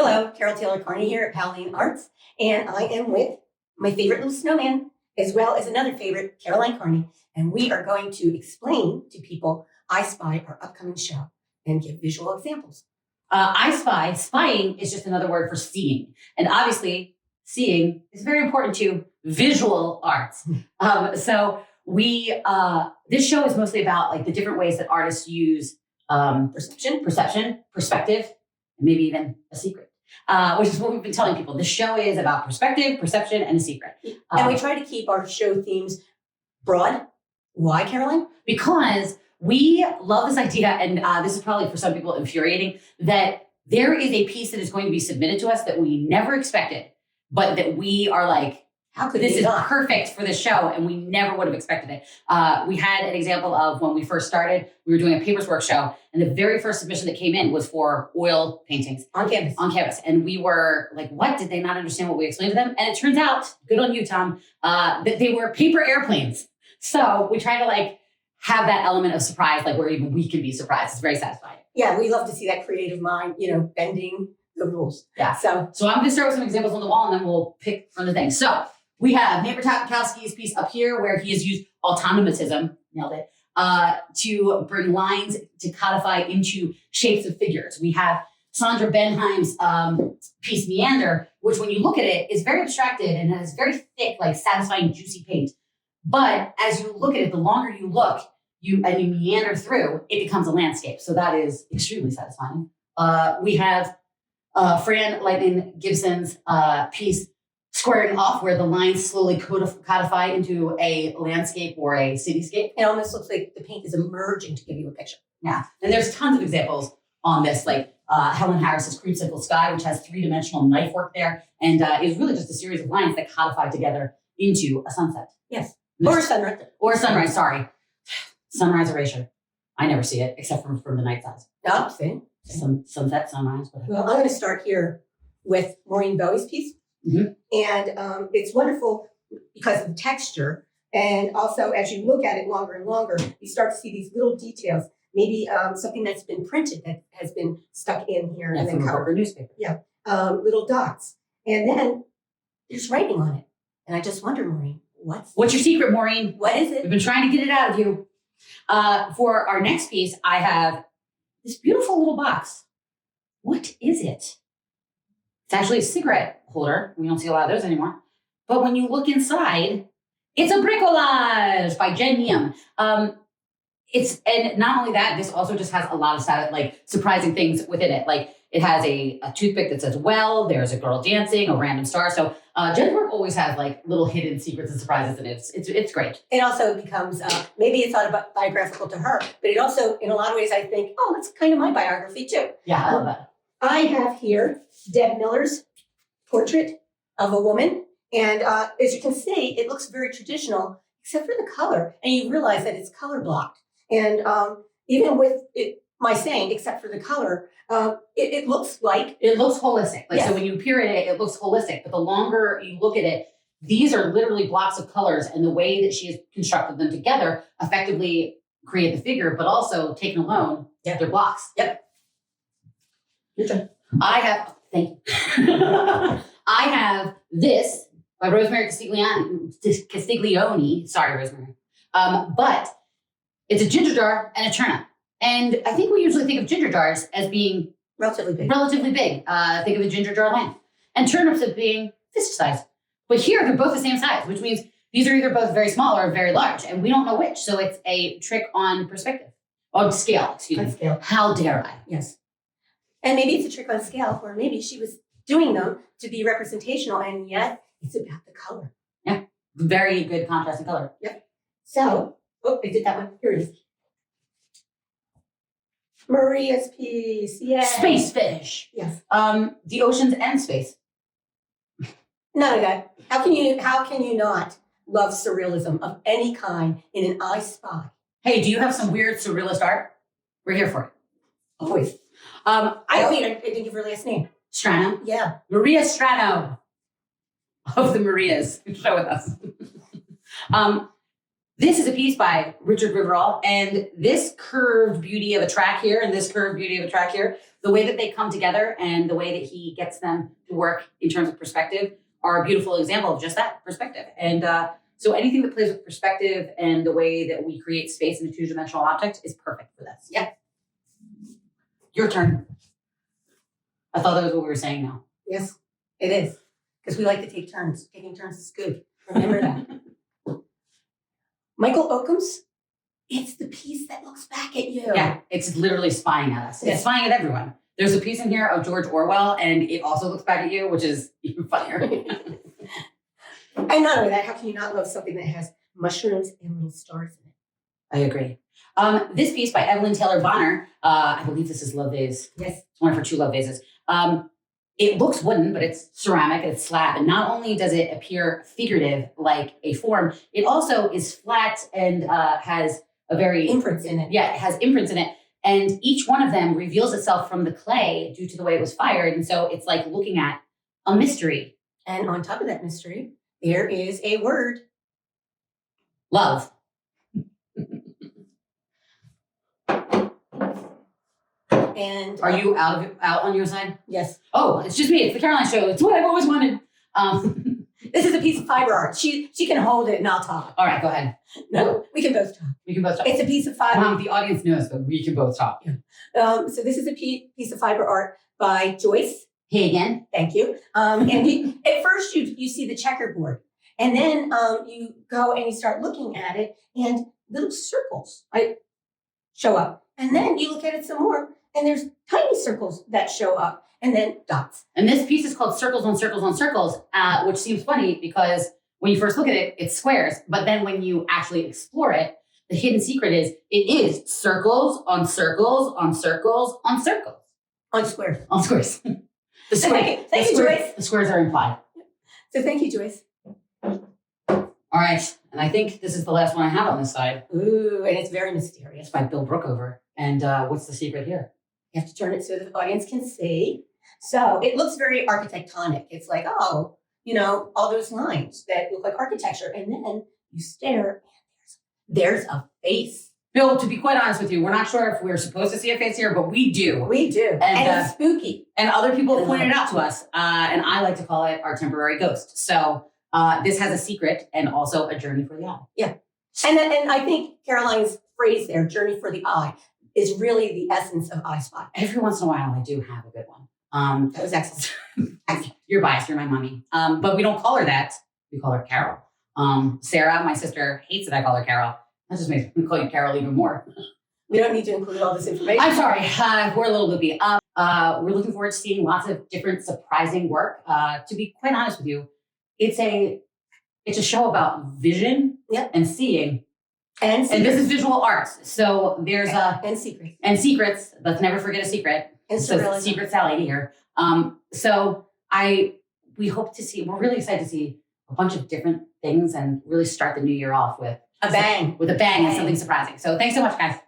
Hello, Carol Taylor Carney here at Powell Lane Arts, and I am with my favorite little snowman, as well as another favorite, Caroline Carney, and we are going to explain to people I Spy, our upcoming show, and give visual examples. Spying is just another word for seeing, and obviously seeing is very important to visual arts. So this show is mostly about like the different ways that artists use perception, perspective, and maybe even a secret. Which is what we've been telling people. The show is about perspective, perception, and a secret. And we try to keep our show themes broad. Why, Caroline? Because we love this idea, and this is probably for some people infuriating, that there is a piece that is going to be submitted to us that we never expected, but that we are like, how could this is not? Perfect for this show, and we never would have expected it. We had an example of when we first started, we were doing a papers work show, and the very first submission that came in was for oil paintings. On canvas. And we were like, what? Did they not understand what we explained to them? And it turns out, good on you, Tom, that they were paper airplanes. So we try to like have that element of surprise, like where even we can be surprised. It's very satisfying. Yeah, we love to see that creative mind, bending the rules. Yeah. So I'm going to start with some examples on the wall, and then we'll pick from the things. So we have Neighbor Tapkowski's piece up here where he has used automatism, nailed it, to bring lines to codify into shapes of figures. We have Sandra Benheim's piece Meander, which when you look at it is very abstracted and has very thick, like satisfying, juicy paint. But as you look at it, the longer you look, you meander through, it becomes a landscape. So that is extremely satisfying. We have Fran Lightning Gibson's piece squaring off where the lines slowly codify into a landscape or a cityscape. It almost looks like the paint is emerging to give you a picture. Yeah. And there's tons of examples on this, like Helen Harris's Creamsicle Sky, which has three-dimensional knife work there, and is really just a series of lines that codify together into a sunset. Yes. Or a sunrise. Or a sunrise, sorry. Sunrise erasure. I never see it, except from the night size. Oh, see? Sunset, sunrise, whatever. Well, I'm going to start here with Maureen Bowie's piece. Mm-hmm. And it's wonderful because of the texture. And also, as you look at it longer and longer, you start to see these little details. Maybe something that's been printed that has been stuck in here. Yeah, and from then a paper newspaper. Yeah, little dots. And then there's writing on it. And I just wonder, Maureen, what's your secret, Maureen? What is it? We've been trying to get it out of you. For our next piece, I have this beautiful little box. What is it? It's actually a cigarette holder. We don't see a lot of those anymore. But when you look inside, it's a bricolage by Jen Neum. And not only that, this also just has a lot of like surprising things within it. Like it has a toothpick that says, well, there's a girl dancing, a random star. So Jen's work always has like little hidden secrets and surprises in it. It's great. It also becomes, maybe it's autobiographical to her, but it also, in a lot of ways, I think, oh, that's kind of my biography too. Yeah, I love that. I have here Deb Miller's portrait of a woman. And as you can see, it looks very traditional, except for the color. And you realize that it's color blocked. And even with my saying, except for the color, it looks like... It looks holistic. Like, yes. So when you peer at it, it looks holistic. But the longer you look at it, these are literally blocks of colors. And the way that she has constructed them together effectively create the figure, but also taken alone, they're blocks. Yep. Your turn. Thank you. I have this by Rosemary Castiglione. Sorry, Rosemary. But it's a ginger jar and a turnip. And I think we usually think of ginger jars as being relatively big. Think of a ginger jar length. And turnips as being fist size. But here, they're both the same size, which means these are either both very small or very large. And we don't know which. So it's a trick on perspective. On scale, excuse me. On scale. How dare I? Yes. And maybe it's a trick on scale, or maybe she was doing them to be representational, and yet it's about the color. Yeah, very good contrast in color. Yep. So, I did that one. Here it is. Maria's piece, yeah. Space fish. Yes. The oceans and space. None of that. How can you not love surrealism of any kind in an I Spy? Hey, do you have some weird surrealist art? We're here for it. Always. I didn't give her last name. Strano? Yeah. Maria Strano of the Marias. Show with us. This is a piece by Richard Riverall, and this curved beauty of a track here and this curved beauty of a track here the way that they come together and the way that he gets them to work in terms of perspective are a beautiful example of just that perspective. And so anything that plays with perspective and the way that we create space in a two-dimensional object is perfect for this. Yeah. Your turn. I thought that was what we were saying now. Yes, it is. Because we like to take turns. Taking turns is good. Remember that. Michael Oakham's, it's the piece that looks back at you. Yeah, it's literally spying at us. Yes. It's spying at everyone. There's a piece in here of George Orwell, and it also looks back at you, which is even funnier. And not only that, how can you not love something that has mushrooms and little stars in it? I agree. This piece by Evelyn Taylor Bonner, I believe this is Love Vase. Yes. It's one of her 2 Love Vases. It looks wooden, but it's ceramic and it's slab. And not only does it appear figurative like a form, it also is flat and has a very... Imprints in it. Yeah, it has imprints in it. And each one of them reveals itself from the clay due to the way it was fired. And so it's like looking at a mystery. And on top of that mystery, there is a word. Love. And Are you out on your side? yes. Oh, it's just me. It's the Caroline Show. It's what I've always wanted. This is a piece of fiber art. She can hold it and I'll talk. All right, go ahead. No, we can both talk. We can both talk. It's a piece of fiber. Mom, the audience knows, but we can both talk. So this is a piece of fiber art by Joyce. Hey again. Thank you. And at first you see the checkerboard, and then you go and you start looking at it, and little circles show up, and then you look at it some more, and there's tiny circles that show up, and then dots. And this piece is called Circles on Circles on Circles, which seems funny because when you first look at it, it's squares. But then when you actually explore it, the hidden secret is it is circles on circles on circles on circles. On squares. On squares. The square, Thank you, Joyce. The squares are implied. So thank you, Joyce. All right. And I think this is the last one I have on this side. Ooh, and it's very mysterious. It's by Bill Brookover. And what's the secret here? You have to turn it so the audience can see. So it looks very architectonic. It's like, oh, all those lines that look like architecture. And then you stare, and there's a face. Bill, to be quite honest with you, we're not sure if we're supposed to see a face here, but we do. We do. And it's spooky. And other people have pointed it out to us. And I like to call it our temporary ghost. So this has a secret and also a journey for the eye. Yeah. And I think Caroline's phrase there, journey for the eye, is really the essence of I Spot. Every once in a while, I do have a good one. That was excellent. You're biased. You're my mommy. But we don't call her that. We call her Carol. Sarah, my sister, hates that I call her Carol. That just makes me call you Carol even more. We don't need to include all this information. I'm sorry. We're a little loopy. We're looking forward to seeing lots of different surprising work. To be quite honest with you, it's a show about vision and seeing. And this is visual arts. So there's and secrets. Let's never forget a secret. And so surrealism. Secret Sally here. We hope to see, we're really excited to see a bunch of different things and really start the new year off with a bang. With a bang and something surprising. So thanks so much, guys.